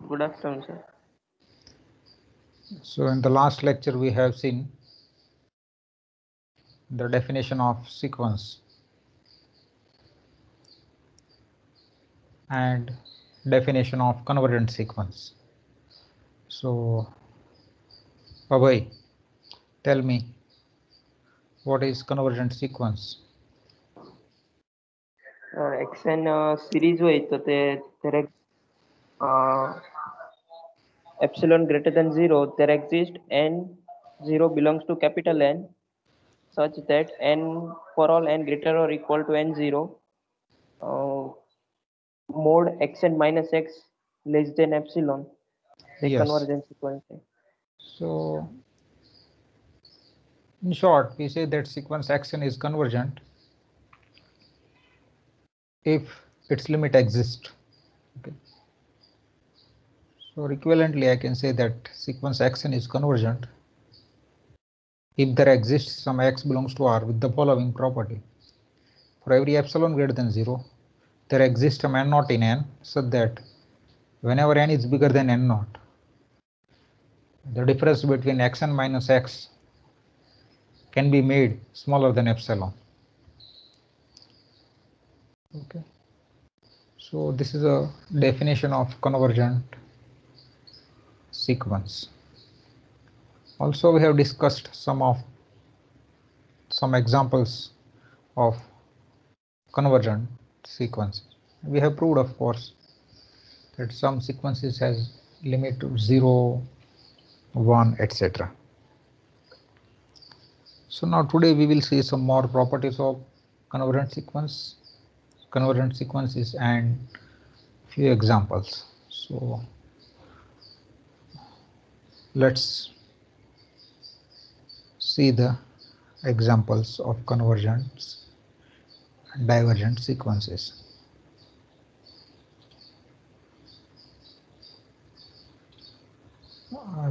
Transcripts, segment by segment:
Good afternoon, sir. So in the last lecture we have seen the definition of sequence and definition of convergent sequence. So Abhay, tell me, what is convergent sequence? XN series હોય તો તે દરેક epsilon greater than 0 there exists and 0 belongs to capital N such that n for all n greater or equal to n0 mod xn minus x less than epsilon the Yes. convergent sequence. So in short, we say that sequence xn is convergent if its limit exists. Okay. So equivalently, I can say that sequence xn is convergent if there exists some x belongs to R with the following property. For every epsilon greater than 0, there exists some n naught in n such that whenever n is bigger than n naught, the difference between xn minus x can be made smaller than epsilon. Okay. So this is a definition of convergent sequence. Also, we have discussed some examples of convergent sequences. We have proved, of course, that some sequences has limit to 0, 1, etc. So now today we will see some more properties of convergent sequences and few examples. So let's see the examples of convergent and divergent sequences.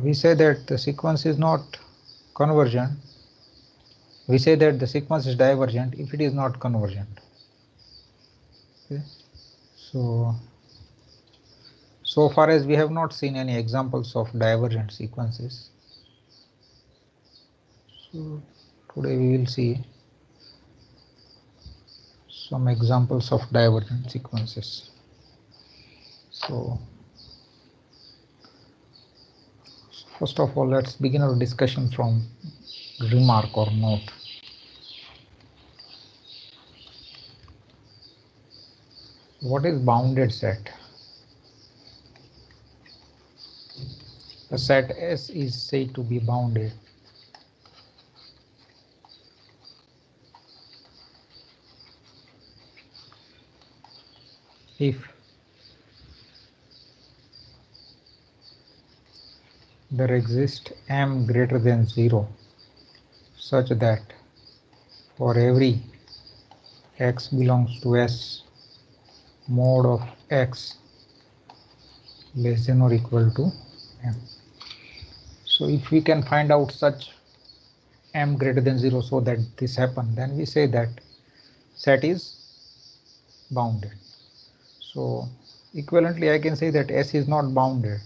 We say that the sequence is not convergent. We say that the sequence is divergent if it is not convergent. Okay. So far as we have not seen any examples of divergent sequences. So today we will see some examples of divergent sequences. So first of all, let's begin our discussion from remark or note. What is bounded set? A set S is said to be bounded if there exists m greater than 0 such that for every x belongs to S, mod of x less than or equal to m. So if we can find out such m greater than 0 so that this happens, then we say that set is bounded. So equivalently, I can say that S is not bounded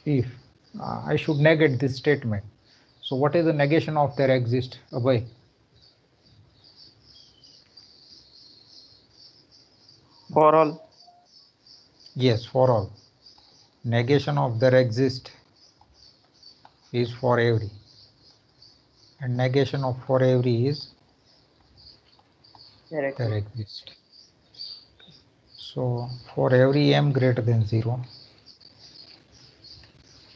if I should negate this statement. So what is the negation of there exist, Abhay? For all. Yes, for all. Negation of there exist is for every, and negation of for every is there exist. So for every m greater than 0,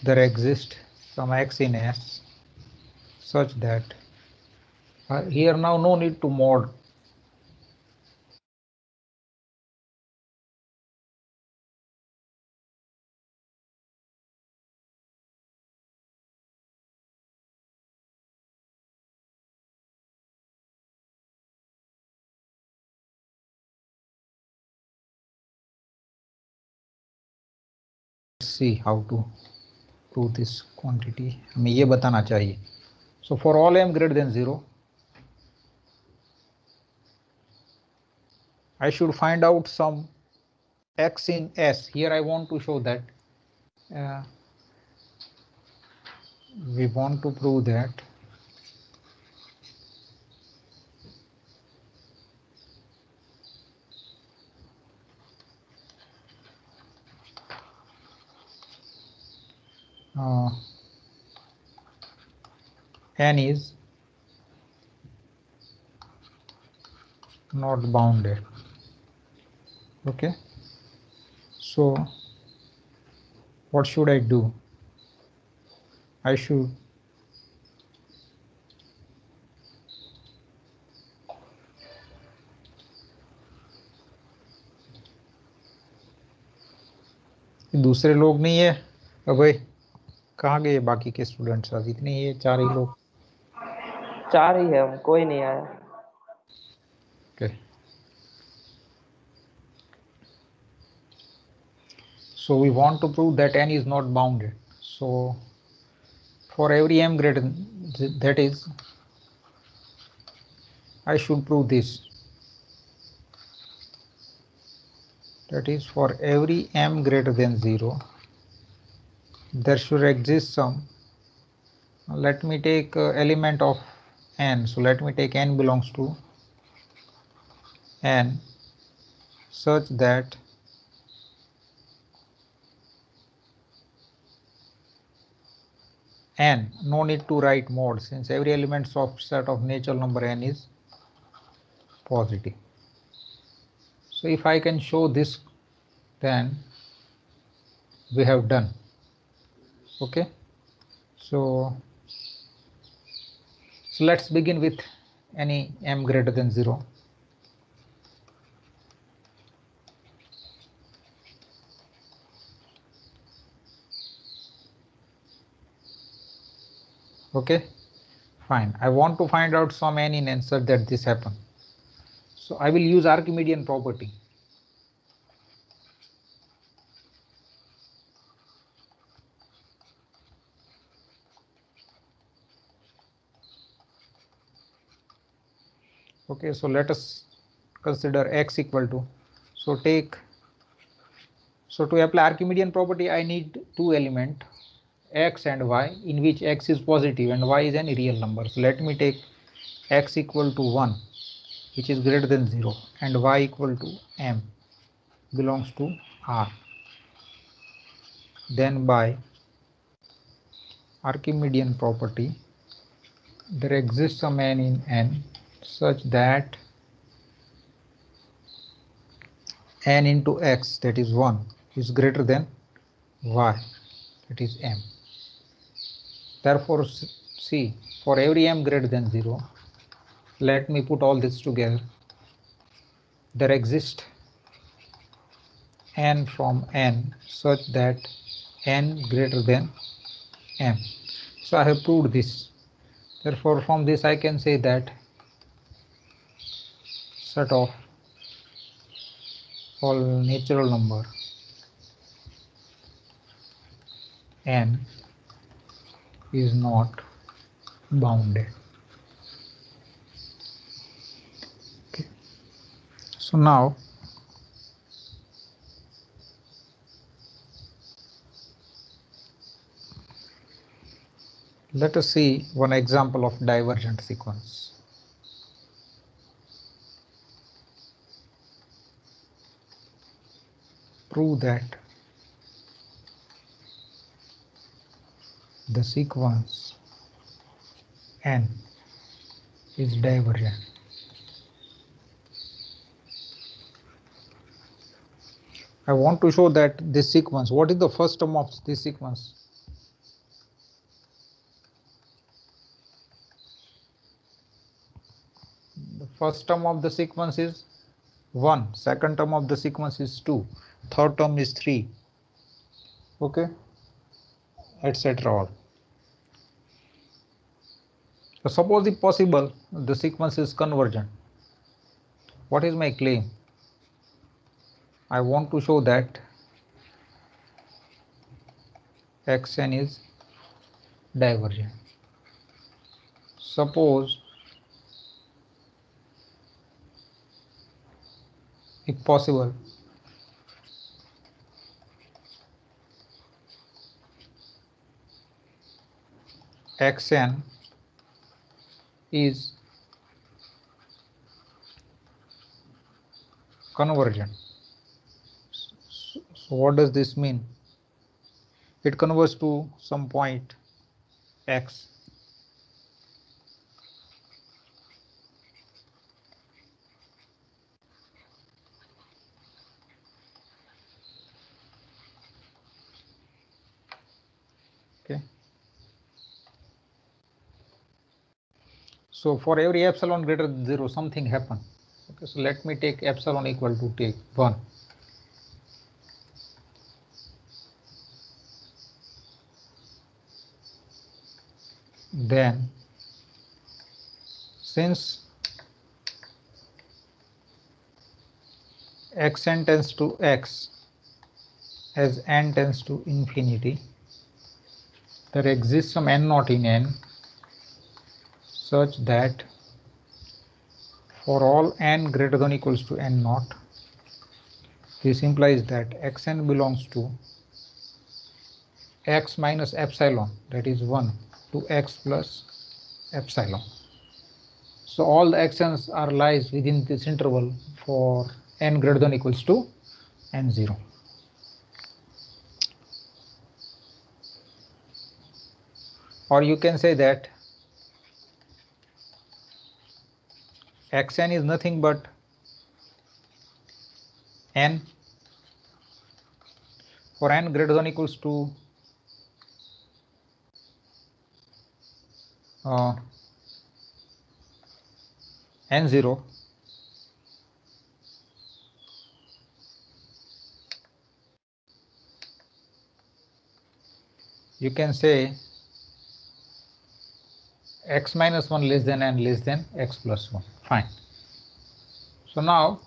there exists some x in S such that here now no need to mod. See how to prove this quantity. हमें ये बताना चाहिए. So for all m greater than 0, I should find out some x in S. Here I want to show that we want to prove that N is not bounded. Okay, so what should I do? I should दूसरे लोग नहीं है अबे कहाँ गए बाकी के students? आज इतने ही है, 4 ही लोग। 4 ही है हम, कोई नहीं आया। Okay. So we want to prove that N is not bounded. So for every M greater than, that is, I should prove this. That is, for every M greater than 0, there should exist some, let me take element of N. So let me take N belongs to N such that N, no need to write mod since every element of set of natural number N is positive. So if I can show this, then we have done. Okay, so let's begin with any M greater than 0. Okay, fine. I want to find out some N in N such that this happen. So I will use Archimedean property. Okay, so let us consider x equal to, so to apply Archimedean property I need two element x and y in which x is positive and y is any real number. So let me take x equal to 1 which is greater than 0 and y equal to m belongs to R. Then by Archimedean property there exists some n in N such that n into x, that is 1, is greater than y, that is m. Therefore, see, for every m greater than 0, let me put all this together. There exists n from n such that n greater than m. So I have proved this. Therefore, from this I can say that set of all natural number n is not bounded. Okay. So now let us see one example of divergent sequence. Prove that the sequence n is divergent. I want to show that this sequence, what is the first term of this sequence? The first term of the sequence is 1, second term of the sequence is 2, third term is 3, okay, etc. all. So suppose if possible the sequence is convergent. What is my claim? I want to show that xn is divergent. Suppose if possible, xn is convergent. So what does this mean? It converges to some point x. Okay. So for every epsilon greater than 0, something happen. Okay, so let me take epsilon equal to take 1. Then since xn tends to x as n tends to infinity, there exists some n naught in n such that for all n greater than or equals to n naught, this implies that xn belongs to x minus epsilon, that is 1, to x plus epsilon. So all the xn's are lies within this interval for n greater than or equals to n0. Or you can say that xn is nothing but n for n greater than or equals to n0. You can say x minus 1 less than n less than x plus 1. Fine. So now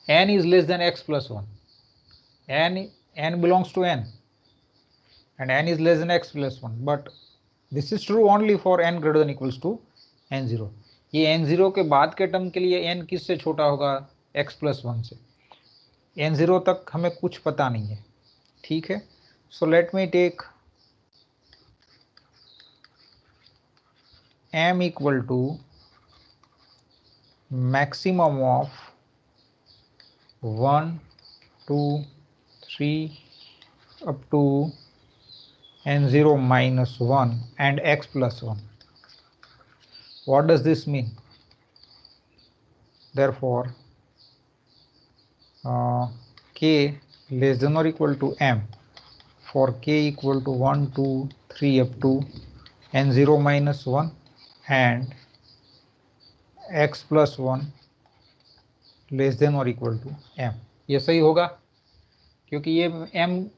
n is less than x plus 1. n belongs to n and n is less than x plus 1. But this is true only for n greater than or equals to n0. ये n0 के बाद के term के लिए n किससे छोटा होगा? x plus 1 से. n0 तक हमें कुछ पता नहीं है. ठीक है. So let me take m equal to maximum of 1, 2, 3 up to n0 minus 1 and x plus 1. What does this mean? Therefore, k less than or equal to m for k equal to 1, 2, 3 up to n0 minus 1 and x plus 1 less than or equal to m. ये सही होगा क्योंकि ये m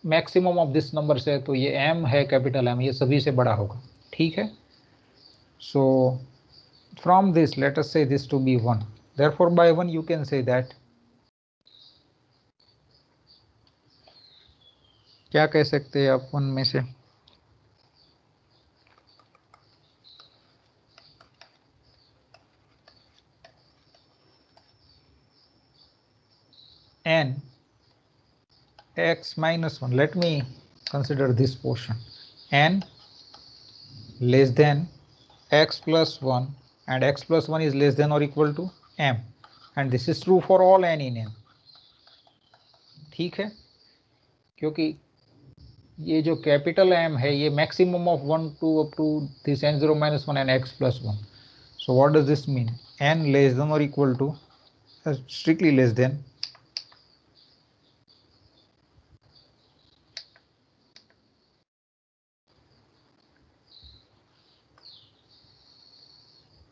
maximum of this number से है, तो ये m है कैपिटल M, ये सभी से बड़ा होगा. ठीक है. So from this let us say this to be 1. Therefore by 1 you can say that, क्या कह सकते हैं आप 1 में से? n x minus 1, let me consider this portion, n less than x plus 1 and x plus 1 is less than or equal to m, and this is true for all n in n. ठीक है. क्योंकि ये जो capital M है ये maximum of 1, 2 up to this n0 minus 1 and x plus 1. So what does this mean? n less than or equal to strictly less than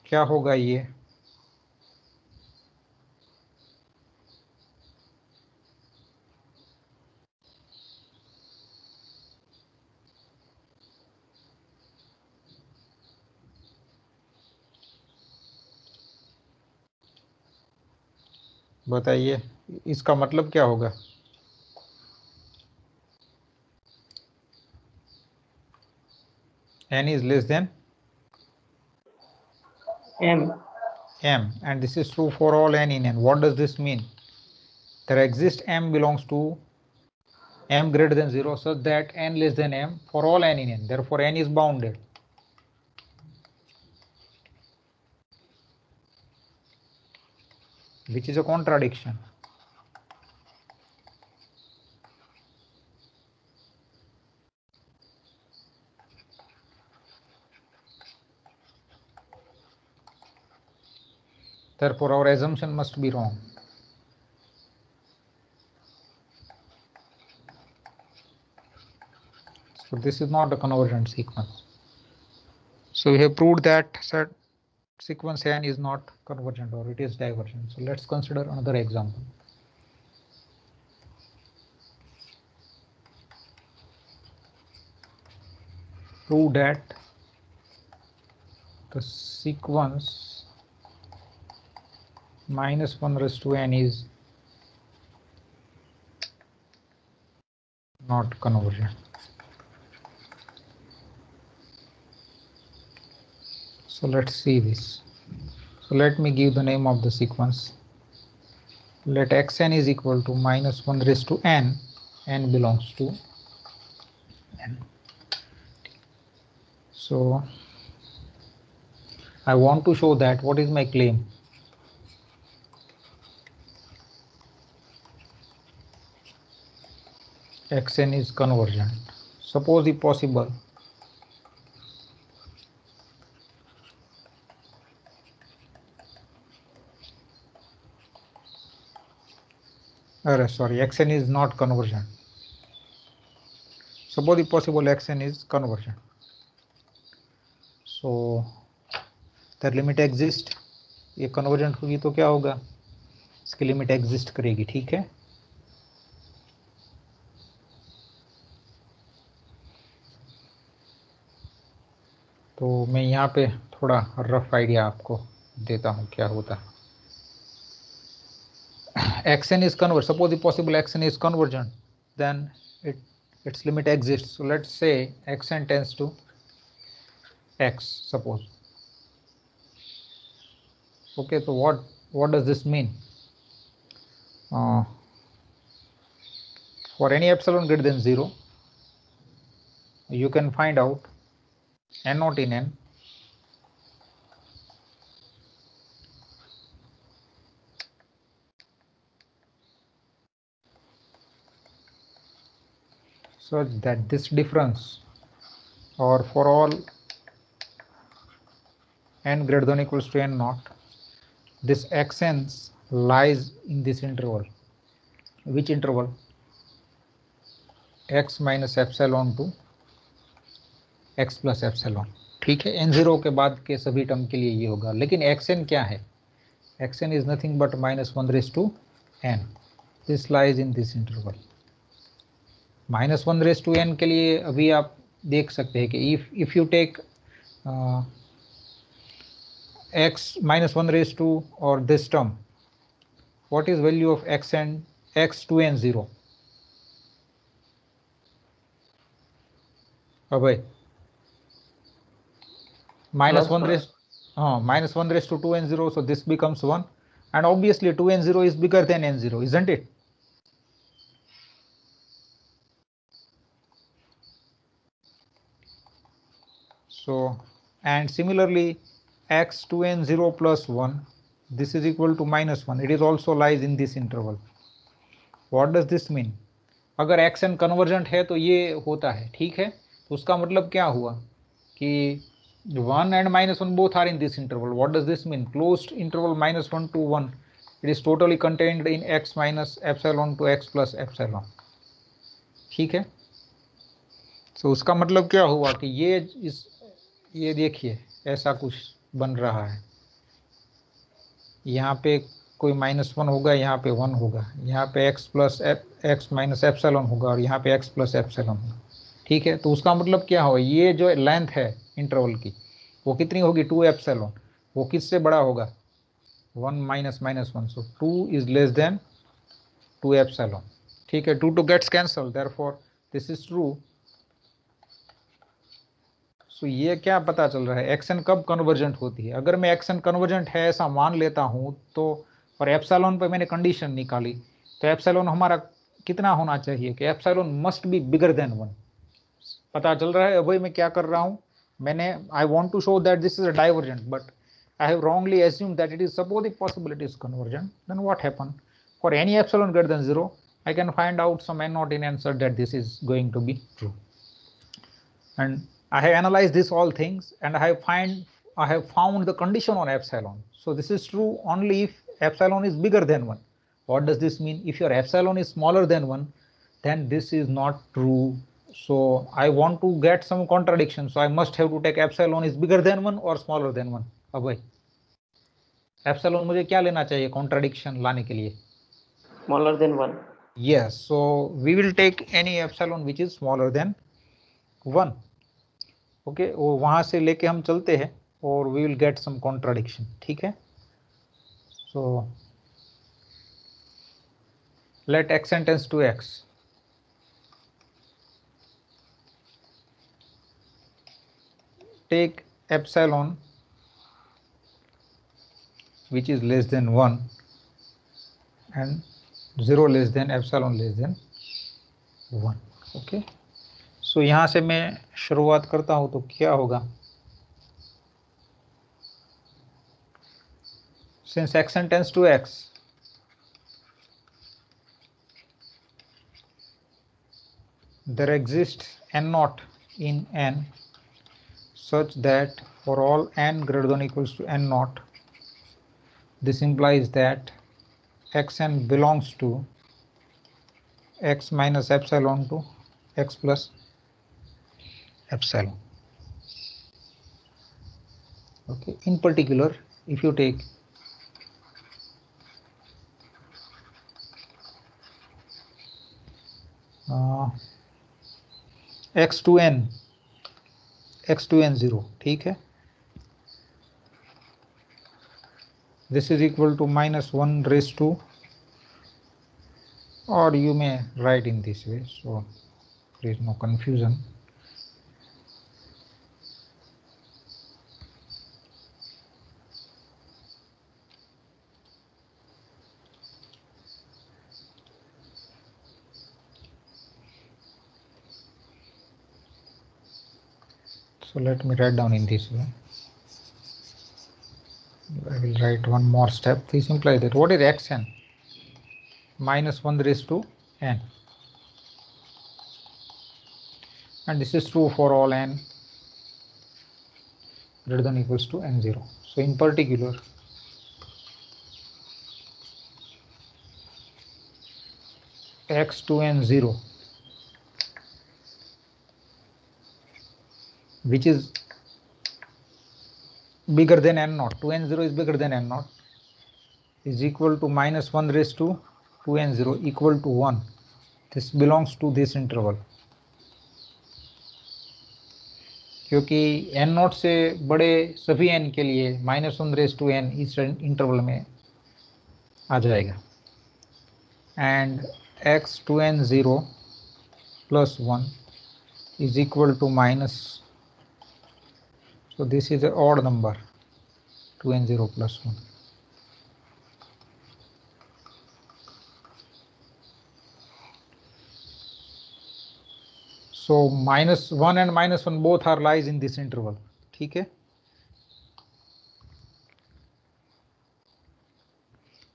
क्या होगा ये? बताइए इसका मतलब क्या होगा? n is less than m and this is true for all n in n. What does this mean? there exists m belongs to m greater than 0 such that n less than m for all n in n. Therefore, n is bounded. Which is a contradiction. Therefore, our assumption must be wrong. So this is not a convergent sequence. So we have proved that set sequence n is not convergent or it is divergent. So let's consider another example. Prove that the sequence minus 1 raised to n is not convergent. So let's see this. So let me give the name of the sequence. Let xn is equal to minus 1 raised to n. N belongs to n. So I want to show that what is my claim. Xn is convergent. Suppose if possible, Xn is not convergent. Suppose if possible Xn is convergent. So the limit exist. ये convergent होगी तो क्या होगा? इसकी limit exist करेगी, ठीक है. तो मैं यहाँ पे थोड़ा रफ आइडिया आपको देता हूँ क्या होता है. Xn is convergent. Suppose if possible Xn is convergent, then its limit exists. So let's say Xn tends to X. Suppose. Okay. So what does this mean? For any epsilon greater than 0, you can find out n naught in n such that this difference, or for all n greater than or equals to n naught, this xn lies in this interval. Which interval? x minus epsilon to x plus epsilon. ठीक है. n0 के बाद के सभी term के लिए ये होगा. लेकिन xn क्या है? xn is nothing but minus 1 raised to n. This lies in this interval. minus 1 raised to n के लिए अभी आप देख सकते हैं कि if you take x minus 1 raised to or this term, what is value of xn x to n 0? भाई minus 1 raised to 2n0, so this becomes 1, and obviously 2n0 is bigger than n0, isn't it? So, and similarly x to n0 plus 1, this is equal to minus 1. It is also lies in this interval. What does this mean? अगर xn convergent है तो ये होता है, ठीक है. तो उसका मतलब क्या हुआ कि 1 and minus 1 both are in this interval. What does this mean? Closed interval minus 1 to 1. It is totally contained in x minus epsilon to x plus epsilon. ठीक है. So उसका मतलब क्या हुआ कि ये देखिए ऐसा कुछ बन रहा है. यहाँ पे कोई -1 होगा, यहाँ पे 1 होगा, यहाँ पे x माइनस एप्सिलॉन होगा और यहाँ पे x प्लस एप्सिलॉन होगा. ठीक है. तो उसका मतलब क्या होगा, ये जो लेंथ है इंटरवल की वो कितनी होगी? 2 एप्सिलॉन. वो किससे बड़ा होगा? 1 minus -1. So 2 is less than 2 epsilon. ठीक है. 2 gets cancel, therefore this is true. So ये क्या पता चल रहा है, एक्सन कब कन्वर्जेंट होती है? अगर मैं एक्सन कन्वर्जेंट है ऐसा मान लेता हूं तो, और एप्सिलॉन पे मैंने कंडीशन निकाली तो एप्सिलॉन हमारा कितना होना चाहिए कि epsilon must be bigger than 1। पता चल रहा है वही मैं क्या कर रहा हूं, मैंने I want to show that this is a divergent, but I have wrongly assumed that it is, suppose the possibility is convergent, then what happen? For any epsilon greater than 0, I can find out some n naught in answer that this is going to be true. And I have analyzed this all things and I have found the condition on epsilon. So this is true only if epsilon is bigger than 1. What does this mean? If your epsilon is smaller than 1, then this is not true. So I want to get some contradiction. So I must have to take epsilon is bigger than 1 or smaller than 1. अब भाई epsilon मुझे क्या लेना चाहिए contradiction लाने के लिए? Smaller than 1. Yes, so we will take any epsilon which is smaller than 1. Okay, वो वहां से लेके हम चलते हैं और we will get some contradiction. ठीक है, so let x n tends to x. Take epsilon which is less than 1 and 0 less than epsilon less than 1. Okay, so यहाँ से मैं शुरुआत करता हूँ तो क्या होगा? Since x n tends to x, there exists n naught in n such that for all n greater than or equals to n naught, this implies that xn belongs to x minus epsilon to x plus epsilon. Okay, in particular, if you take x to n 0, ठीक है, this is equal to minus 1 raised to, or you may write in this way, so there is no confusion. So let me write down in this way. I will write one more step. This implies that what is xn? Minus 1 raised to n. And this is true for all n greater than or equals to n0. So in particular, x to n0, which is bigger than n naught, 2n0 is bigger than n naught, is equal to minus 1 raised to 2n0 equal to 1. This belongs to this interval. क्योंकि n not से बड़े सभी n के लिए minus 1 raise to n इस interval में आ जाएगा. And x to n0 plus 1 is equal to minus, so this is an odd number, 2n0 plus 1. So minus 1 and minus 1 both are lies in this interval. ठीक है,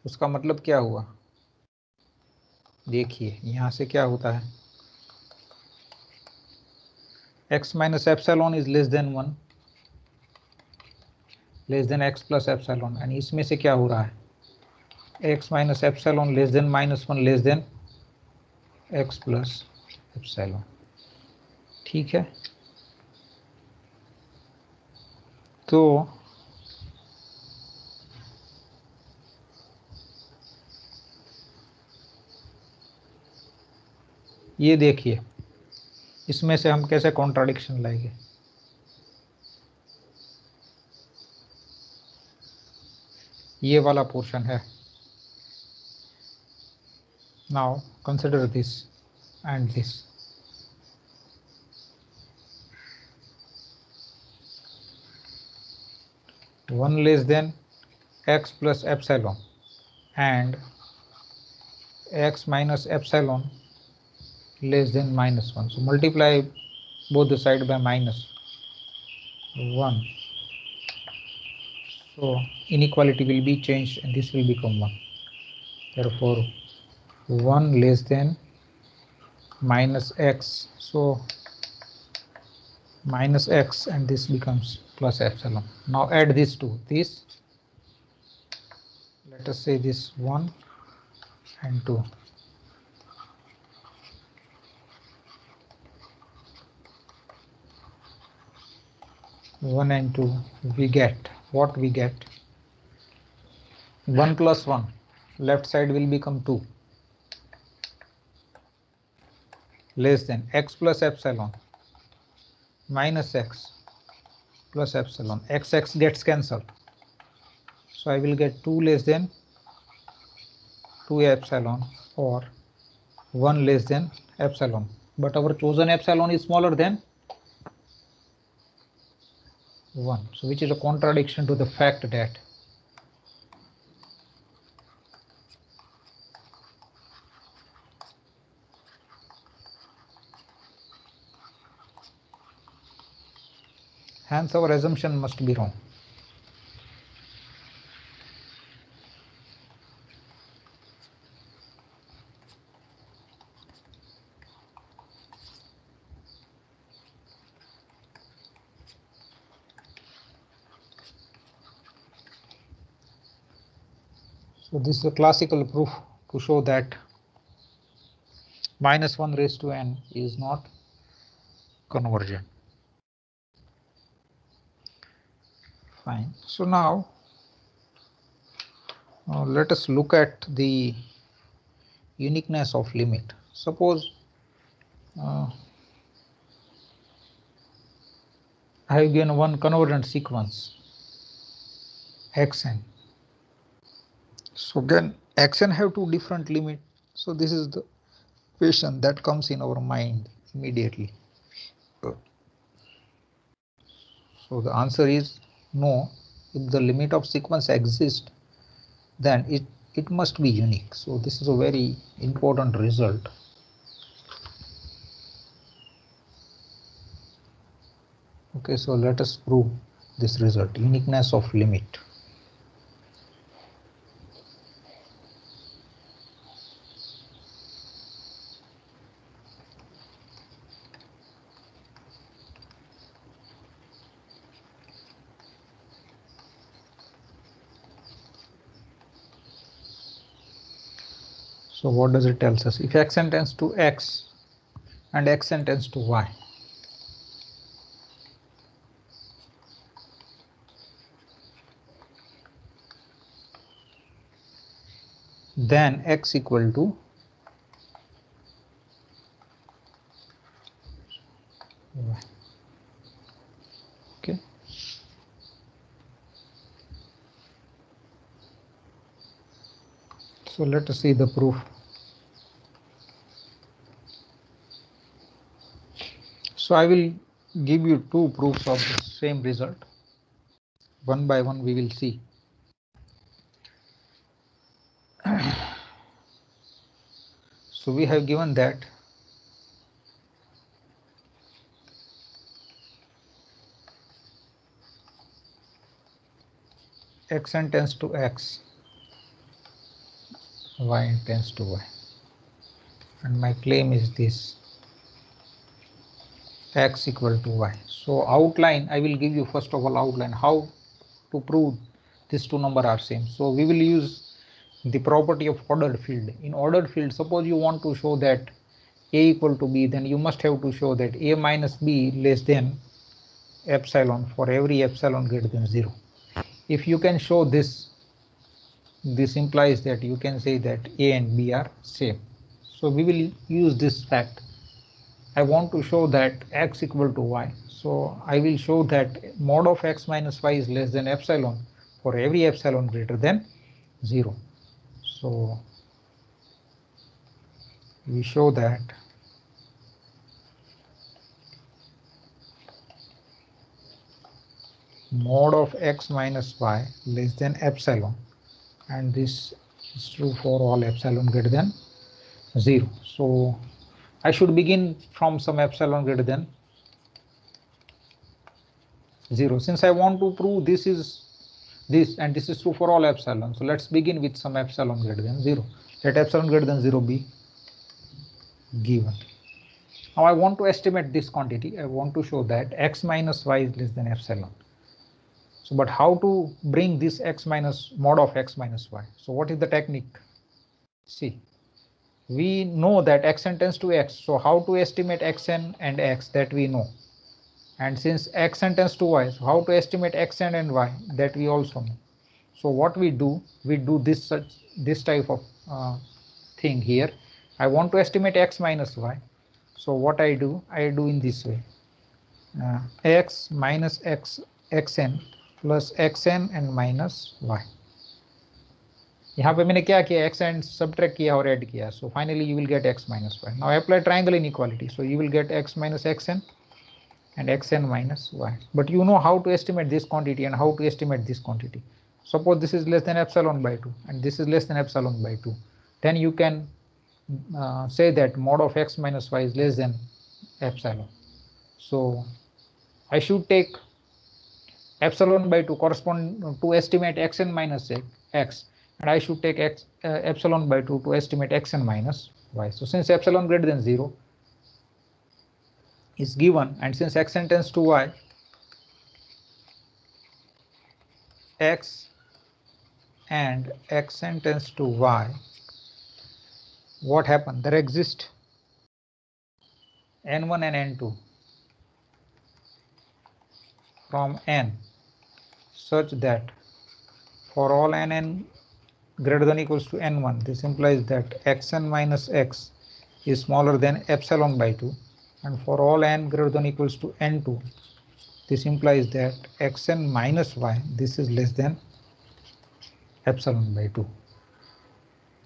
उसका मतलब क्या हुआ? देखिए यहां से क्या होता है, x minus epsilon is less than 1, less than x plus epsilon, and इसमें से क्या हो रहा है, x minus epsilon less than minus 1 less than x plus epsilon. ठीक है, तो ये देखिए इसमें से हम कैसे कॉन्ट्राडिक्शन लाएंगे. ये वाला पोर्शन है. Now consider this and this. One less than x plus epsilon and x minus epsilon less than minus 1. So multiply both the side by minus 1. So inequality will be changed and this will become 1. Therefore 1 less than minus x. So minus x and this becomes plus epsilon. Now add these two. This, let us say this 1 and 2. 1 and 2, we get what we get. 1 plus 1, left side will become 2, less than x plus epsilon minus x plus epsilon. X gets cancelled. So I will get 2 less than 2 epsilon or 1 less than epsilon. But our chosen epsilon is smaller than 1. So which is a contradiction to the fact that hence our assumption must be wrong. So this is a classical proof to show that minus 1 raised to n is not convergent. Fine. So now let us look at the uniqueness of limit. Suppose I have given one convergent sequence xn. So then xn have two different limits. So this is the question that comes in our mind immediately. So the answer is no. If the limit of sequence exists, then it must be unique. So this is a very important result. Okay, so let us prove this result, uniqueness of limit. So what does it tell us? If xn tends to x and xn tends to y, then x equal to y. Okay. So let us see the proof. So I will give you two proofs of the same result. One by one we will see. So we have given that xn tends to x, y tends to y. And my claim is this, x equal to y. So outline, I will give you first of all outline how to prove these two numbers are same. So we will use the property of ordered field. In ordered field, suppose you want to show that a equal to b, then you must have to show that a minus b less than epsilon for every epsilon greater than 0. If you can show this, this implies that you can say that a and b are same. So we will use this fact. I want to show that x equal to y. So I will show that mod of x minus y is less than epsilon for every epsilon greater than 0. So we show that mod of x minus y less than epsilon, and this is true for all epsilon greater than 0. So I should begin from some epsilon greater than 0. Since I want to prove this is this and this is true for all epsilon, so let's begin with some epsilon greater than 0. Let epsilon greater than 0 be given. Now I want to estimate this quantity. I want to show that x minus y is less than epsilon. So but how to bring this x minus mod of x minus y? So what is the technique? See, we know that xn tends to x, so how to estimate xn and x, that we know. And since xn tends to y, so how to estimate xn and y, that we also know. So what we do this type of thing here. I want to estimate x minus y. So what I do in this way, x minus xn plus xn and minus y. यहाँ पे मैंने क्या किया, x and subtract किया और add किया. So finally you will get x minus y. Now apply triangle inequality. So you will get x minus xn and xn minus y. But you know how to estimate this quantity and how to estimate this quantity. Suppose this is less than epsilon by 2 and this is less than epsilon by 2. Then you can say that mod of x minus y is less than epsilon. So I should take epsilon by 2 correspond to estimate xn minus x, and I should take epsilon by 2 to estimate xn minus y. So since epsilon greater than 0 is given, and since xn tends to y, x and xn tends to y, what happened? There exist n1 and n2 from n such that for all n greater than equals to n1, this implies that xn minus x is smaller than epsilon by 2, and for all n greater than equals to n2, this implies that xn minus y, this is less than epsilon by 2.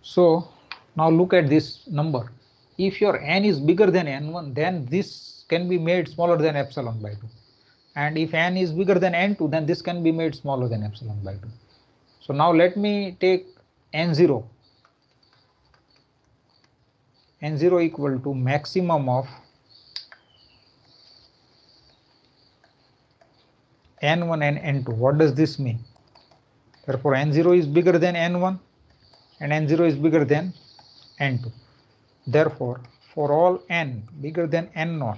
So now look at this number. If your n is bigger than n1, then this can be made smaller than epsilon by 2. And if n is bigger than n2, then this can be made smaller than epsilon by 2. So now let me take n0 equal to maximum of n1 and n2. What does this mean? Therefore n0 is bigger than n1 and n0 is bigger than n2. Therefore for all n bigger than n0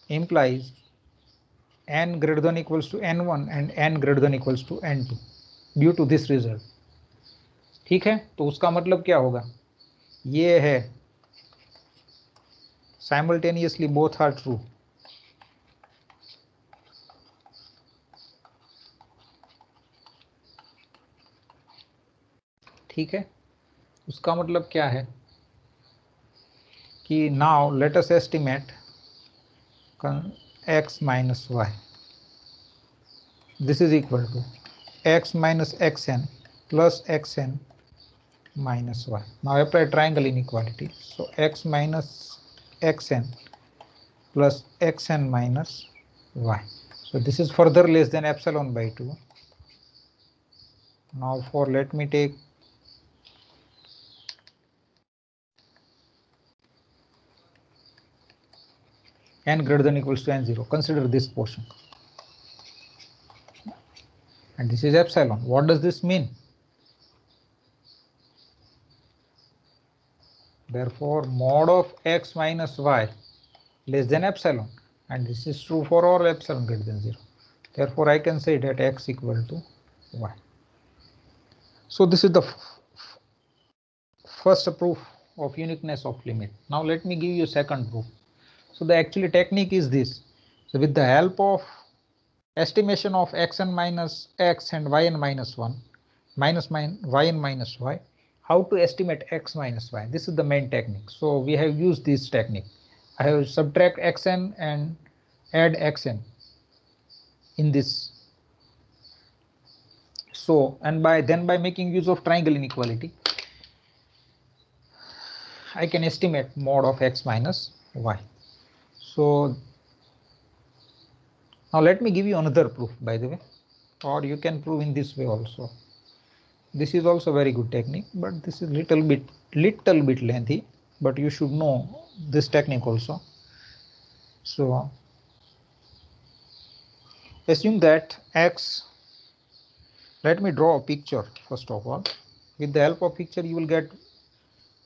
implies n greater than equals to n1 and n greater than equals to n2 due to this result. ठीक है, तो उसका मतलब क्या होगा, ये है simultaneously both are true. ठीक है, उसका मतलब क्या है कि now let us estimate x minus y. This is equal to x minus xn plus xn minus y. Now apply triangle inequality. So x minus xn plus xn minus y. So this is further less than epsilon by 2. Now for let me take n greater than equals to n0. Consider this portion. And this is epsilon. What does this mean? Therefore mod of x minus y less than epsilon, and this is true for all epsilon greater than 0. Therefore I can say that x equal to y. So this is the first proof of uniqueness of limit. Now let me give you second proof. So the actually technique is this. So with the help of estimation of xn minus x and yn minus 1 minus yn minus y, how to estimate x minus y. This is the main technique. So we have used this technique. I have subtract xn and add xn in this. So and by making use of triangle inequality, I can estimate mod of x minus y. So now let me give you another proof, by the way, or you can prove in this way also. This is also very good technique, but this is little bit lengthy. but you should know this technique also. So assume that x, let me draw a picture first of all. With the help of picture you will get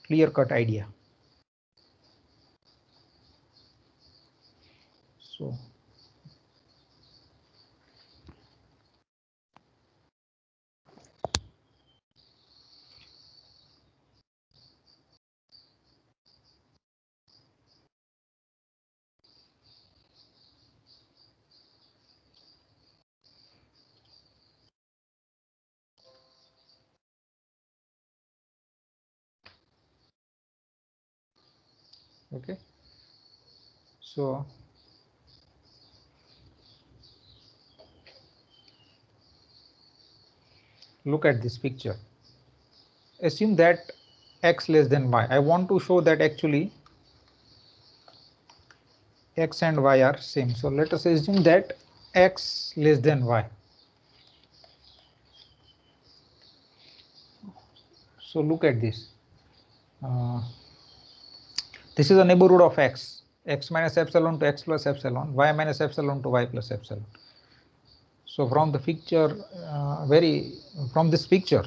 clear cut idea. So okay, so look at this picture. Assume that x less than y. I want to show that actually x and y are same. So let us assume that x less than y. So look at this. This is a neighborhood of x minus epsilon to x plus epsilon, y minus epsilon to y plus epsilon. So from the picture, from this picture,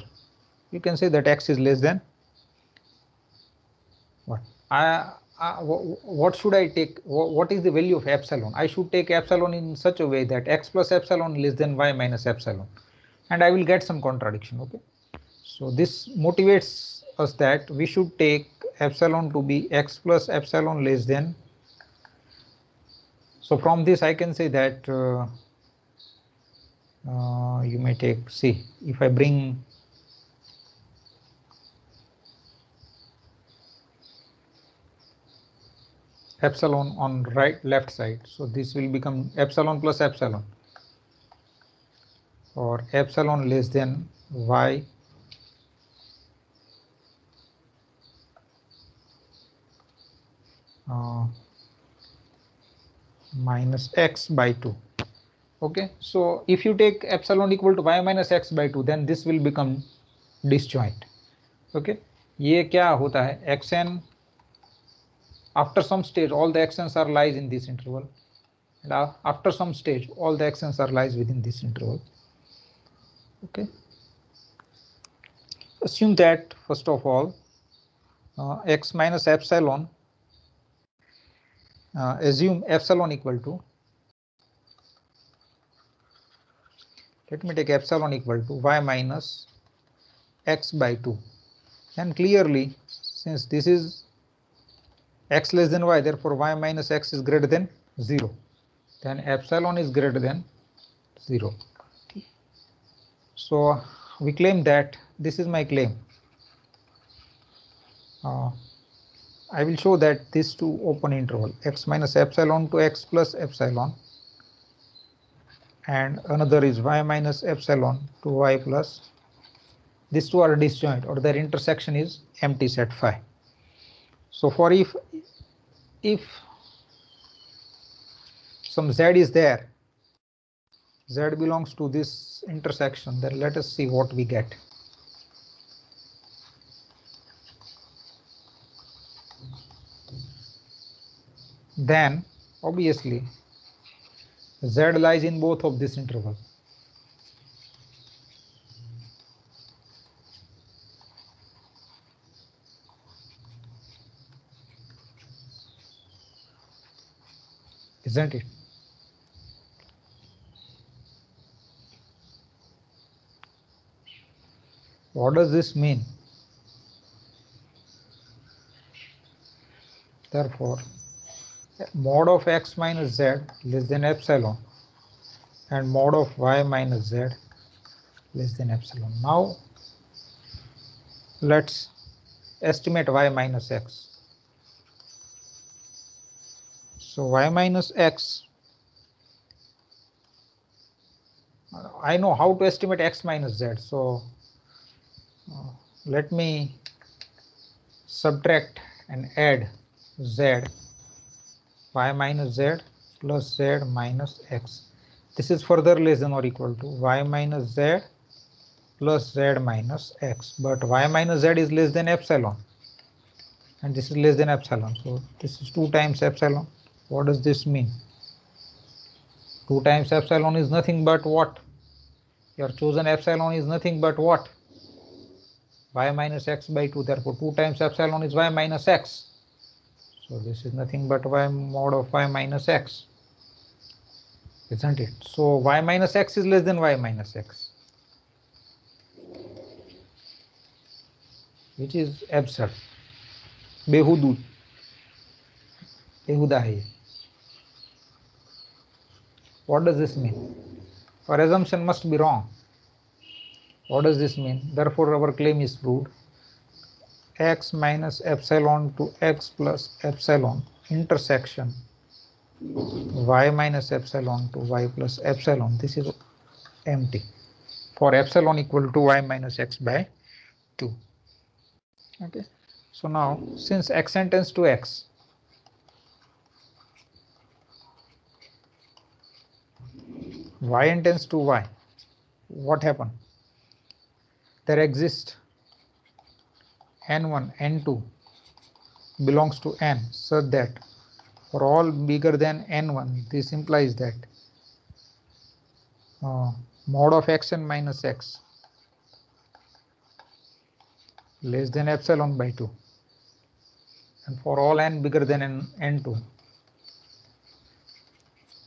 you can say that x is less than what? What should I take? What is the value of epsilon? I should take epsilon in such a way that x plus epsilon less than y minus epsilon, and I will get some contradiction. Okay, so this motivates us that we should take epsilon to be x plus epsilon less than. So from this I can say that you may take, see, if I bring epsilon on left side, so this will become epsilon plus epsilon, or epsilon less than y minus x by 2. Okay, so if you take epsilon equal to y minus x by 2, then this will become disjoint. Okay, ये क्या होता है, xn after some stage all the xn's are lies in this interval, and after some stage all the xn's are lies within this interval. Okay, assume that first of all x minus epsilon, assume epsilon equal to, let me take epsilon equal to y minus x by 2, and clearly since this is x less than y, therefore y minus x is greater than 0, then epsilon is greater than 0. So we claim that, this is my claim. I will show that this two open interval x minus epsilon to x plus epsilon, and another is y minus epsilon to y plus, these two are disjoint or their intersection is empty set phi. So for if some z is there, z belongs to this intersection, then let us see what we get. Then obviously z lies in both of this interval. Isn't it? What does this mean? Therefore, mod of x minus z less than epsilon and mod of y minus z less than epsilon. Now let's estimate y minus x. So y minus x, I know how to estimate x minus z. So let me subtract and add z, y minus z plus z minus x. This is further less than or equal to y minus z plus z minus x, but y minus z is less than epsilon. and this is less than epsilon. So this is 2 times epsilon. What does this mean? 2 times epsilon is nothing but what? Your chosen epsilon is nothing but what? Y minus x by 2. Therefore 2 times epsilon is y minus x. So this is nothing but y mod of y minus x, isn't it? So y minus x is less than y minus x, which is absurd. Behuda hai. What does this mean? Our assumption must be wrong. What does this mean? Therefore our claim is proved. X minus epsilon to x plus epsilon intersection y minus epsilon to y plus epsilon. This is empty for epsilon equal to y minus x by 2. Okay. So now since xn tends to x, yn tends to y, what happened? There exists n1, n2 belongs to n such that for all bigger than n1, this implies that mod of xn minus x less than epsilon by 2, and for all n bigger than n2,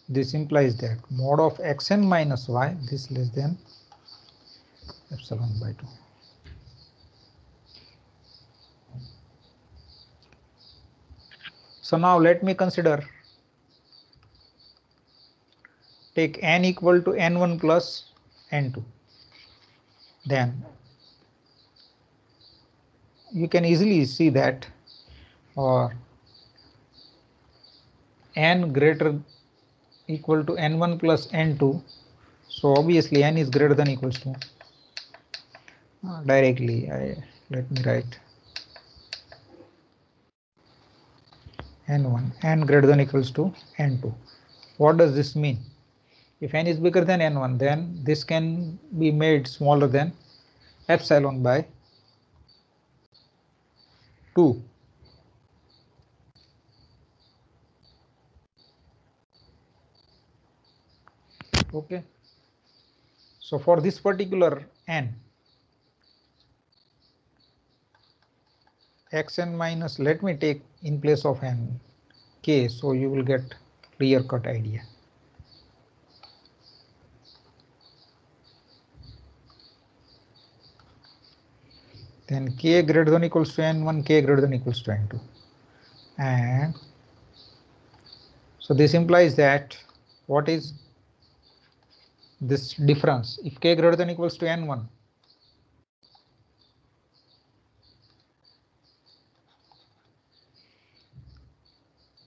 this implies that mod of xn minus y this less than epsilon by 2. So now let me consider, take n equal to n1 plus n2. Then you can easily see that or n greater equal to n1 plus n2. So obviously n is greater than equals to directly. Let me write n1, n greater than equals to n2. What does this mean? If n is bigger than n1, then this can be made smaller than epsilon by 2. Okay. So for this particular n, xn minus, let me take in place of n k, so you will get clear cut idea. Then k greater than equals to n1, k greater than equals to n2, and so this implies that what is this difference? If k greater than equals to n1,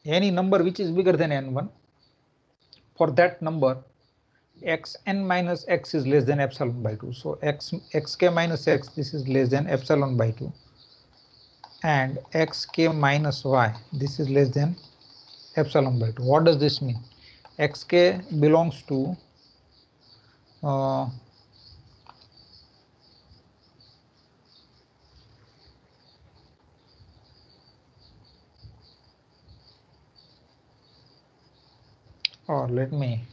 any number which is bigger than n1, for that number xn minus x is less than epsilon by 2. So xk minus x, this is less than epsilon by 2, and xk minus y, this is less than epsilon by 2. What does this mean? Xk belongs to or let me,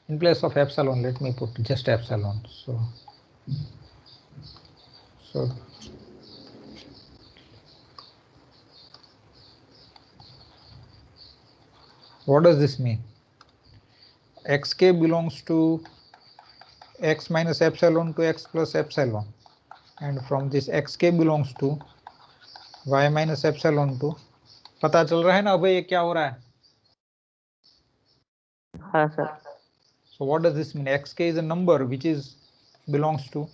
in place of epsilon, let me put just epsilon. So what does this mean? Xk belongs to x minus epsilon to x plus epsilon, and from this xk belongs to y minus epsilon to, पता चल रहा है ना अबे ये क्या हो रहा है? हाँ sir. So what does this mean? Xk is a number which is belongs to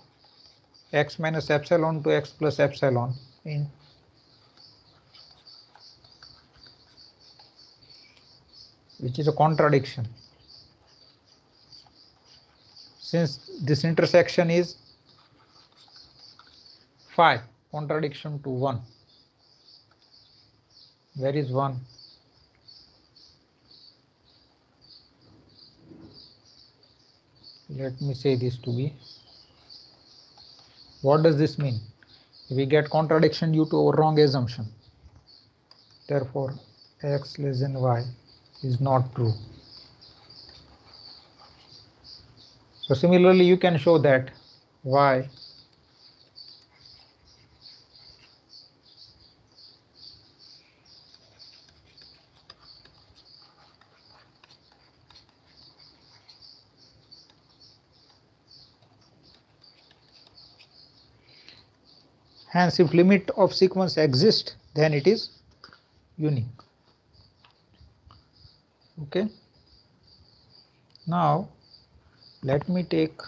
x minus epsilon to x plus epsilon, in which is a contradiction. Since this intersection is phi, contradiction to 1. Where is 1? Let me say this to be. What does this mean? We get contradiction due to our wrong assumption. Therefore, x less than y is not true. So similarly, you can show that y hence if limit of sequence exists, then it is unique. Okay. Now let me take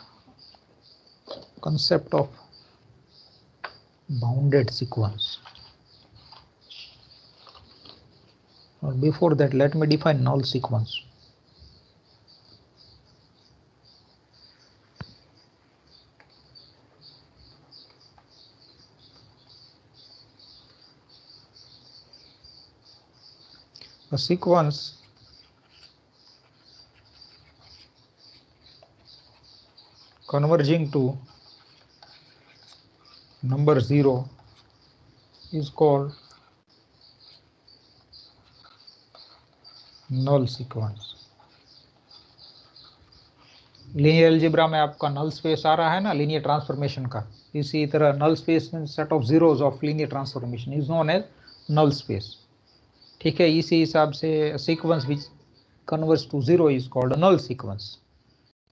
concept of bounded sequence. But before that, let me define null sequence. A sequence converging to number 0 is called null sequence. Linear algebra में आपका null space आ रहा है ना linear transformation का, इसी तरह null space में set of zeros of linear transformation is known as null space. ठीक है, इसी हिसाब से sequence which converge to zero is called null sequence.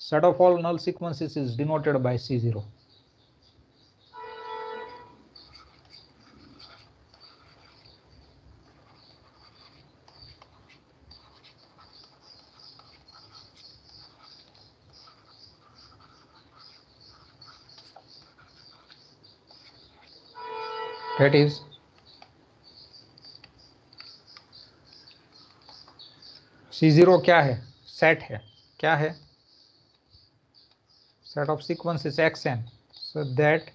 Set of all null sequences is denoted by C0. That is C0 क्या है? Set है. क्या है? Set of sequences xn, so that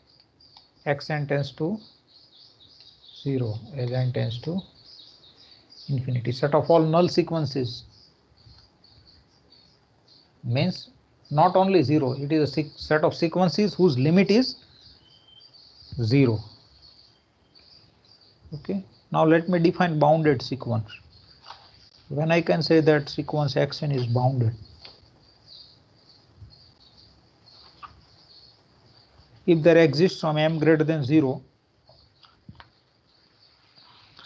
xn tends to 0 as n tends to infinity. Set of all null sequences means not only 0, it is a set of sequences whose limit is 0. Okay, now let me define bounded sequence. When I can say that sequence xn is bounded, if there exists some m greater than 0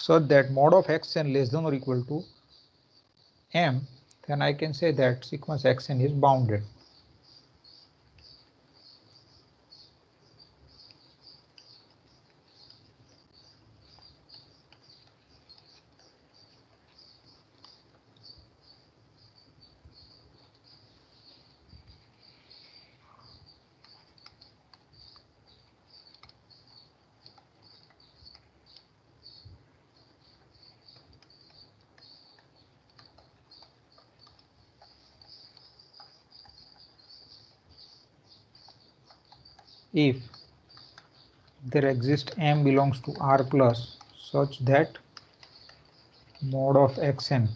such that mod of xn less than or equal to m, then I can say that sequence xn is bounded. If there exists m belongs to R plus such that mod of xn,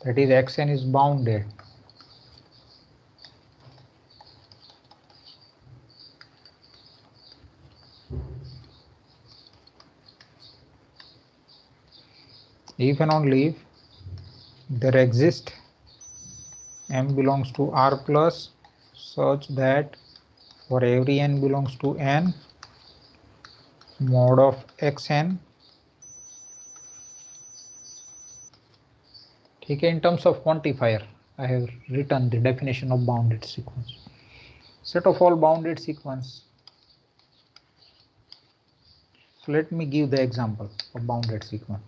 that is xn is bounded, if and only if there exists m belongs to R plus such that for every n belongs to n, mod of xn. ठीक है, in terms of quantifier I have written the definition of bounded sequence. Set of all bounded sequence. So let me give the example of bounded sequence.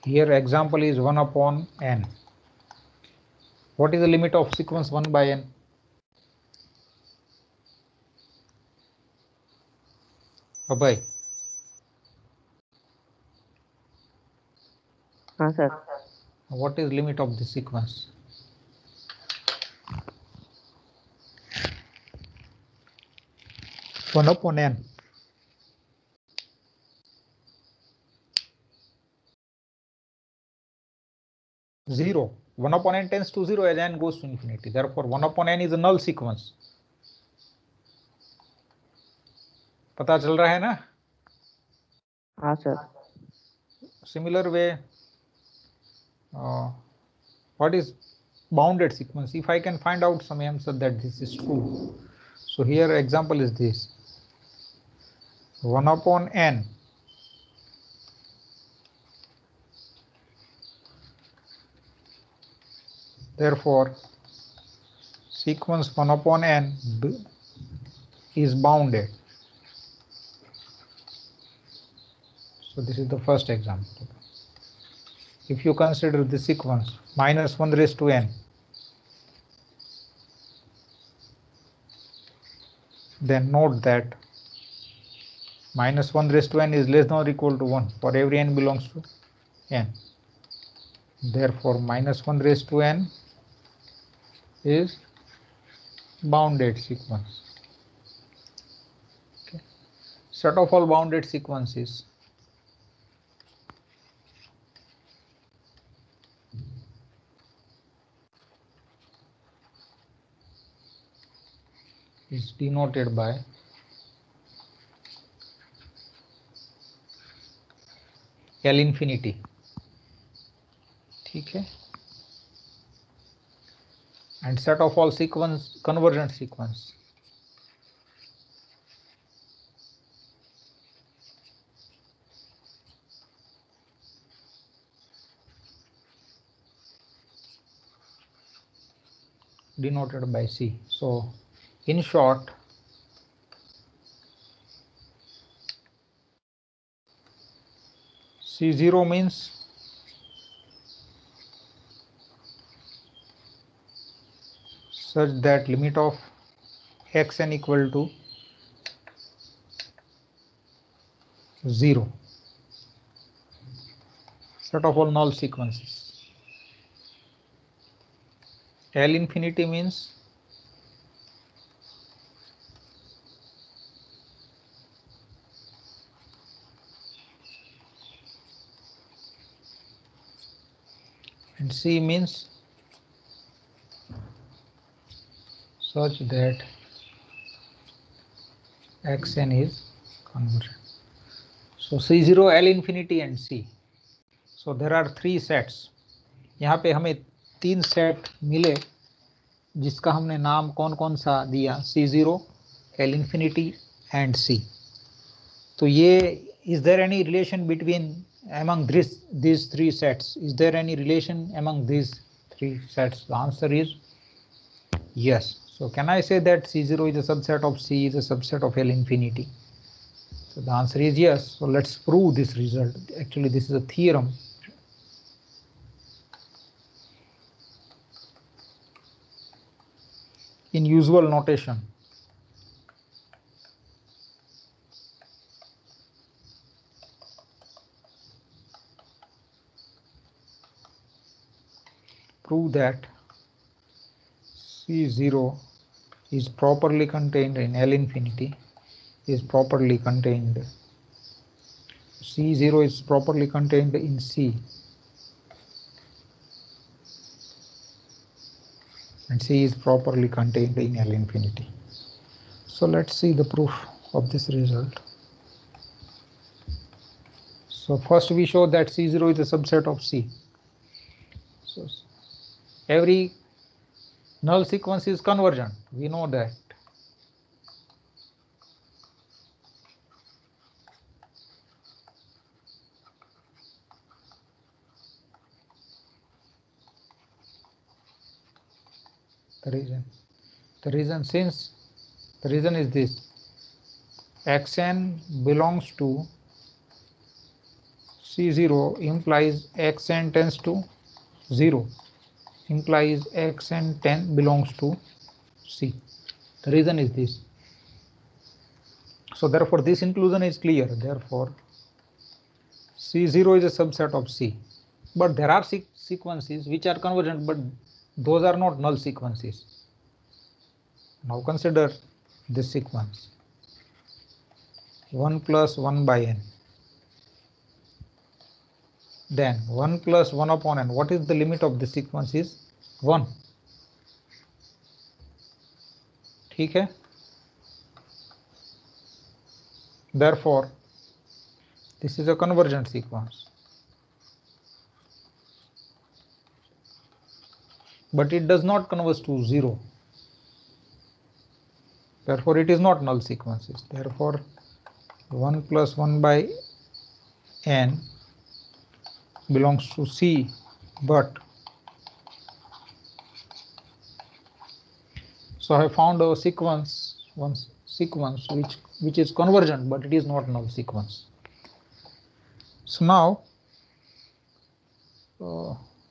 Here example is 1 upon n. What is the limit of sequence 1 by n? Abhay. Sir. What is limit of the sequence? One upon n. 0. 1 upon n tends to 0 as n goes to infinity. Therefore, 1 upon n is a null sequence. पता चल रहा है ना? हाँ sir. Similar way, what is bounded sequence? If I can find out some answer that this is true, so here example is this: 1 upon n therefore sequence 1 upon n is bounded. So this is the first example. If you consider the sequence minus 1 raised to n, then note that minus 1 raised to n is less than or equal to 1 for every n belongs to n. Therefore minus 1 raised to n is bounded sequence. Okay. Set of all bounded sequences is denoted by L infinity. ठीक है. And set of all sequence convergent sequence denoted by C. So in short, C0 means such that limit of xn equal to 0, set of all null sequences. L infinity means and C means such that xn is convergent. So C0, L infinity and C. So there are 3 sets. यहाँ पे हमें 3 set मिले जिसका हमने नाम कौन कौन सा दिया, C0, L infinity and C. तो ये is there any relation between among these 3 sets? Is there any relation among these 3 sets? The answer is yes. So can I say that C0 is a subset of C is a subset of L infinity? So the answer is yes. So let's prove this result. Actually, this is a theorem. In usual notation, prove that C0 is properly contained in L infinity, is properly contained, C0 is properly contained in C, and C is properly contained in L infinity. So let's see the proof of this result. So first we show that C0 is a subset of C. So every null sequence is convergent. We know that. The reason is this: xn belongs to C0 implies xn tends to 0, implies xn belongs to C. The reason is this. So therefore this inclusion is clear. Therefore C0 is a subset of C. But there are sequences which are convergent, but those are not null sequences. Now consider this sequence 1 plus 1 by n. Then 1 plus 1 upon n. What is the limit of the sequence is 1. ठीक है. Therefore, this is a convergent sequence. But it does not converge to 0. Therefore, it is not null sequences. Therefore, 1 plus 1 by n belongs to C, but so I found a sequence, one sequence which is convergent, but it is not null sequence. So now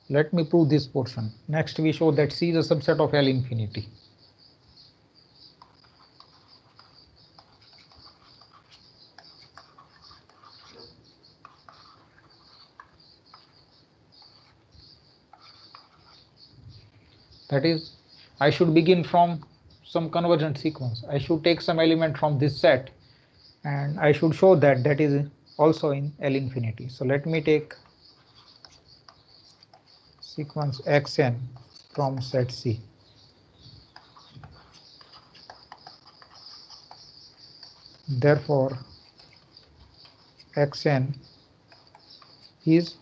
let me prove this portion. Next, we show that C is a subset of L infinity. That is, I should begin from some convergent sequence. I should take some element from this set, and I should show that that is also in L infinity. So let me take sequence xn from set C. Therefore, xn is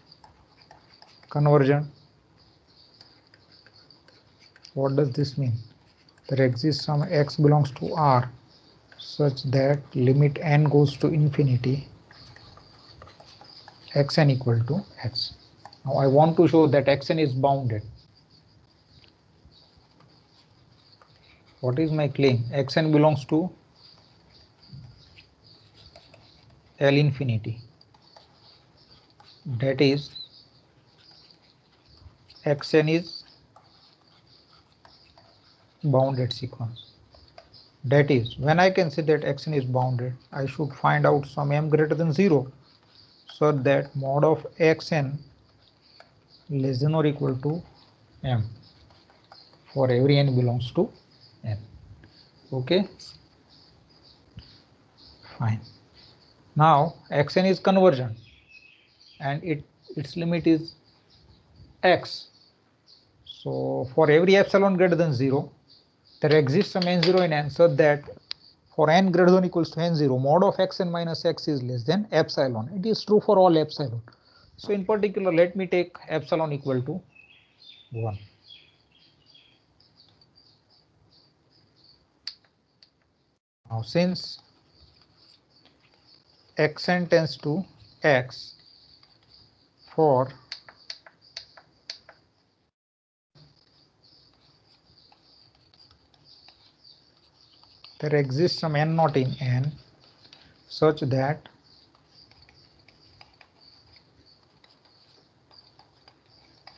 convergent. What does this mean? There exists some x belongs to R such that limit n goes to infinity, xn equal to x. Now I want to show that xn is bounded. What is my claim? Xn belongs to L infinity. That is, xn is bounded sequence. That is, when I can say that xn is bounded, I should find out some m greater than 0 so that mod of xn less than or equal to m for every n belongs to n. Okay, fine. Now xn is convergent and its limit is x. So for every epsilon greater than 0, there exists some n0 in n such that for n greater than or equals to n0, mod of xn minus x is less than epsilon. It is true for all epsilon. So in particular, let me take epsilon equal to 1. Now since xn tends to x for there exists some n naught in n such that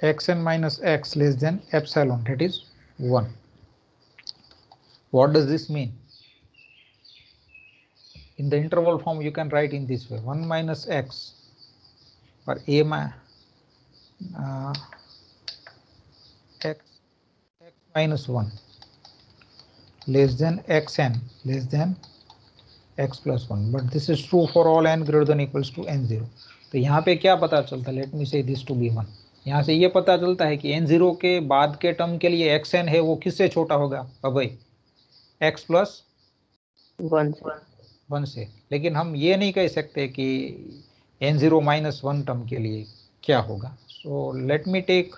xn minus x less than epsilon, that is 1. What does this mean? In the interval form, you can write in this way: 1 minus x or x minus 1 less than xn less than x plus 1. But this is true for all n greater than or equals to n0. तो यहाँ पे क्या पता चलता है? Let me से this to be 1. यहाँ से ये पता चलता है कि n0 के बाद के टर्म के लिए xn है वो किससे छोटा होगा? अब x प्लस 1 से. लेकिन हम ये नहीं कह सकते कि n0 माइनस 1 टर्म के लिए क्या होगा. So let me take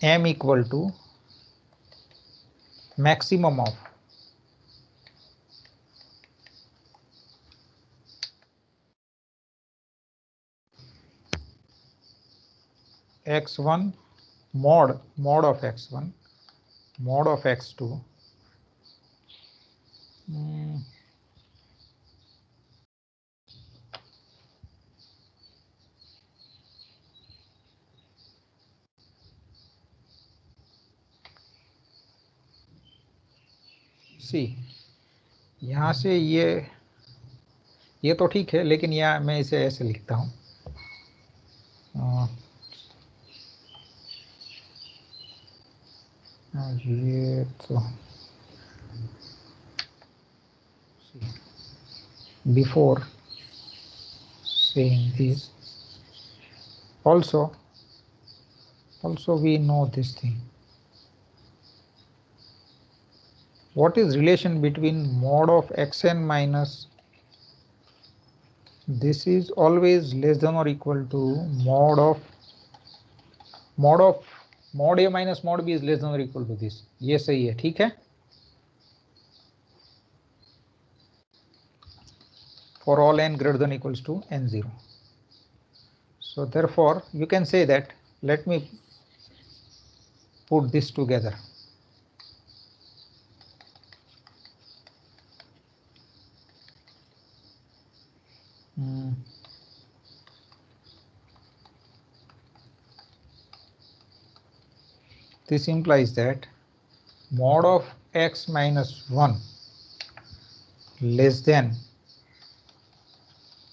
m equal to maximum of x1 mod of x1 mod of x2 सी. यहाँ से ये तो ठीक है, लेकिन यहाँ मैं इसे ऐसे लिखता हूँ. ये तो before saying this, also we know this thing. what is relation between mod of xn minus, this is always less than or equal to mod a minus mod b is less than or equal to this, ये सही है, ठीक है, for all n greater than or equals to n0. So therefore you can say that, let me put this together. This implies that mod of x minus 1 less than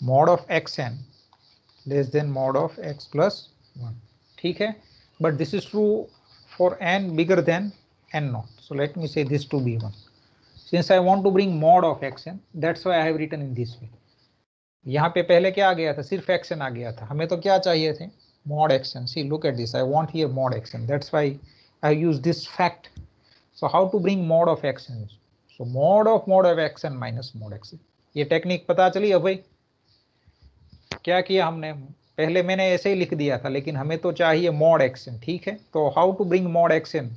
mod of xn less than mod of x plus 1, ठीक है, but this is true for n bigger than n naught. So let me say this to be 1. Since I want to bring mod of xn, that's why I have written in this way. यहाँ पे पहले क्या आ गया था, सिर्फ xn आ गया था, हमें तो क्या चाहिए थे, mod xn. See, look at this, I want here mod xn, that's why I use this fact. So how to bring mod of xn? So mod of xn minus mod xn. ये technique पता चली अब भाई, क्या किया हमने, पहले मैंने ऐसे ही लिख दिया था, लेकिन हमें तो चाहिए mod xn, ठीक है, तो how to bring mod xn,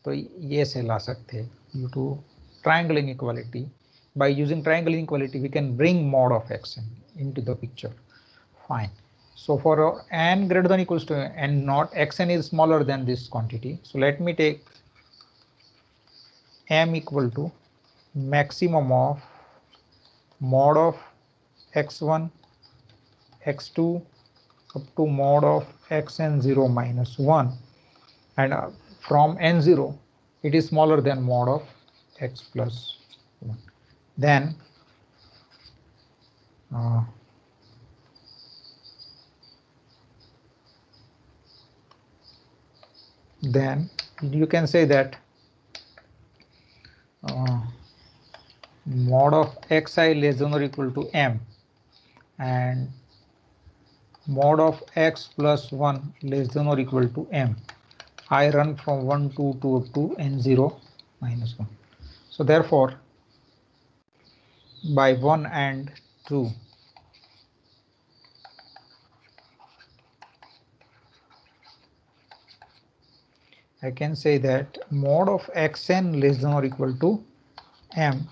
तो ये से ला सकते हैं, due to triangle inequality. By using triangle inequality we can bring mod of xn into the picture. Fine. So for n greater than or equals to n naught, xn is smaller than this quantity. So let me take m equal to maximum of mod of x1 x2 up to mod of xn0 minus 1, and from n0 it is smaller than mod of x plus 1. Then you can say that mod of xi less than or equal to m and mod of x plus 1 less than or equal to m. I run from 1 to 2 up to n0 minus 1. So therefore by 1 and 2 I can say that mod of xn less than or equal to m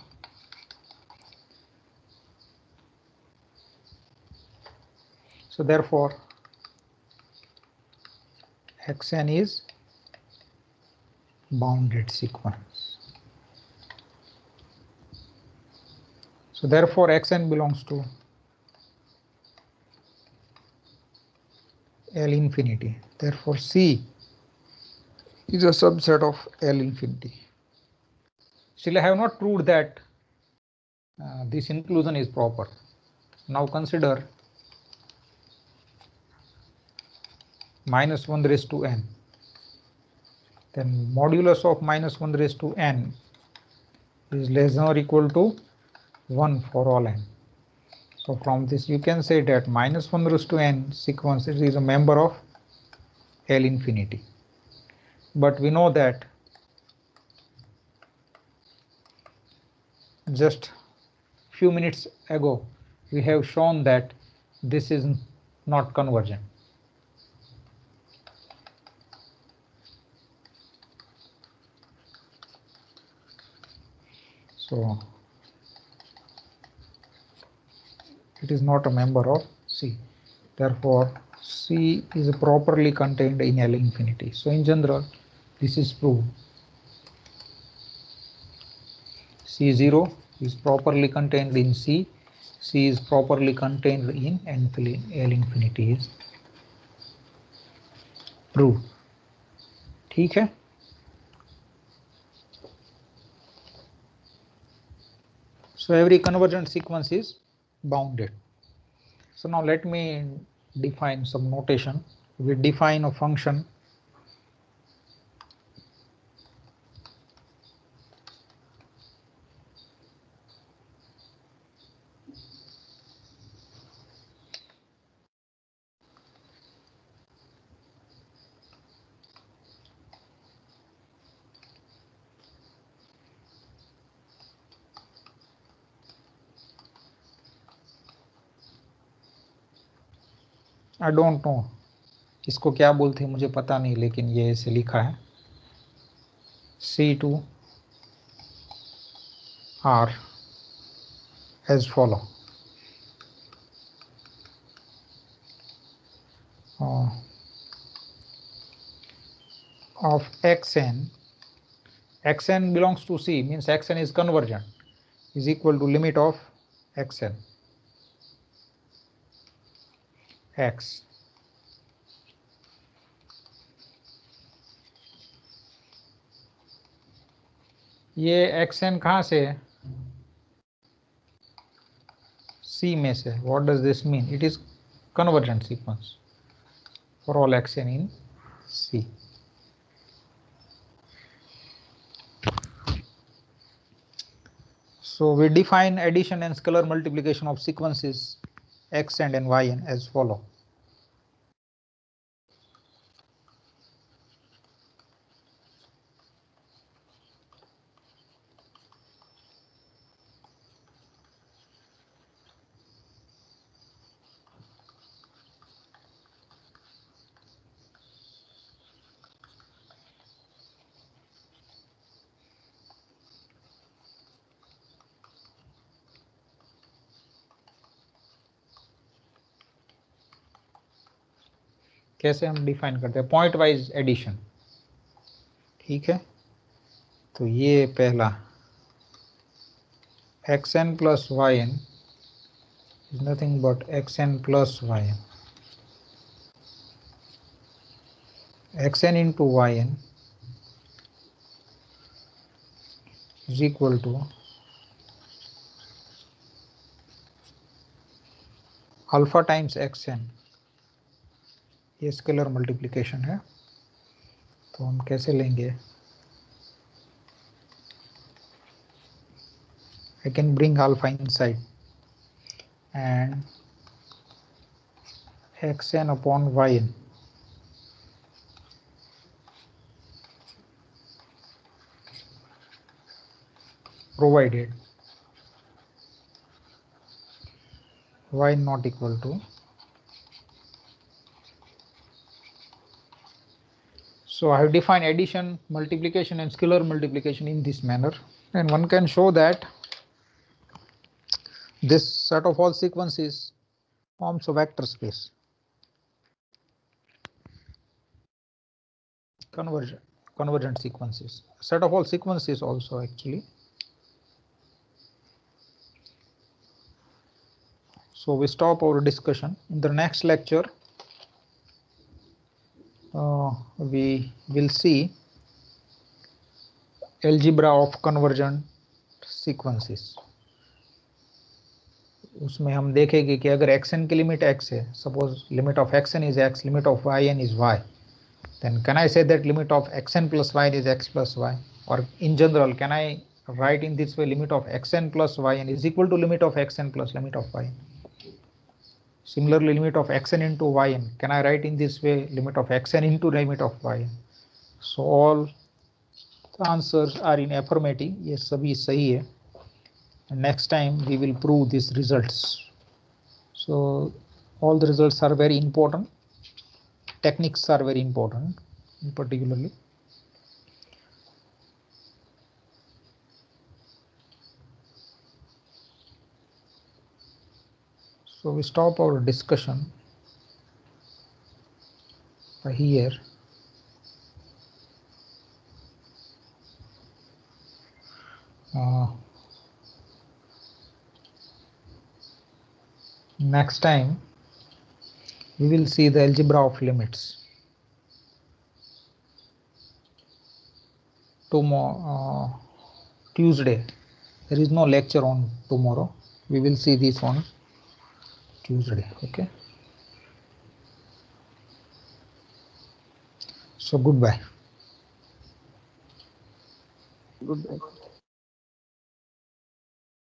so therefore xn is bounded sequence. So therefore xn belongs to L infinity. Therefore C is a subset of L infinity. Still I have not proved that this inclusion is proper. Now consider minus 1 raised to n. Then modulus of minus 1 raised to n is less than or equal to 1 for all n. So from this you can say that minus 1 raised to n sequence is a member of L infinity. But we know that just few minutes ago we have shown that this is not convergent. So it is not a member of C. Therefore C is properly contained in L infinity. So in general this is proved. C0 is properly contained in C. C is properly contained in L infinity is proved. ठीक है. So every convergent sequence is bounded. So now let me define some notation. We define a function I don't know इसको क्या बोलते हैं मुझे पता नहीं, लेकिन ये ऐसे लिखा है C2 R as follow. Of xn belongs to C, means xn is convergent, is equal to limit of xn x ये xn कहाँ से है? C में से. What does this mean? It is convergent sequence for all xn in C. So we define addition and scalar multiplication of sequences xn and yn as follow. कैसे हम define करते हैं? Pointwise addition. ठीक है, तो ये पहला xn plus yn is nothing but xn plus yn. xn into yn is equal to alpha times xn. ये स्केलर मल्टीप्लिकेशन है, तो हम कैसे लेंगे? I can bring alpha inside and xn upon yn provided y not equal to. So I have defined addition, multiplication and scalar multiplication in this manner, and one can show that this set of all sequences forms a vector space. Convergent sequences, set of all sequences also actually. So we stop our discussion. In the next lecture we will see algebra of convergent sequences. उसमें हम देखेंगे कि अगर xn की limit x है, suppose limit of xn is x, limit of yn is y, then can I say that limit of xn plus yn is x plus y? Or in general, can I write in this way, limit of xn plus yn is equal to limit of xn plus limit of yn? Similarly, limit of xn into yn, can I write in this way, limit of xn into limit of yn? So all the answers are in affirmative. ये सभी सही है. And next time we will prove these results. So all the results are very important. Techniques are very important, particularly. So we stop our discussion here. Next time we will see the algebra of limits. Tomorrow, Tuesday, there is no lecture on tomorrow. We will see this on Tuesday. Okay. So goodbye. Goodbye.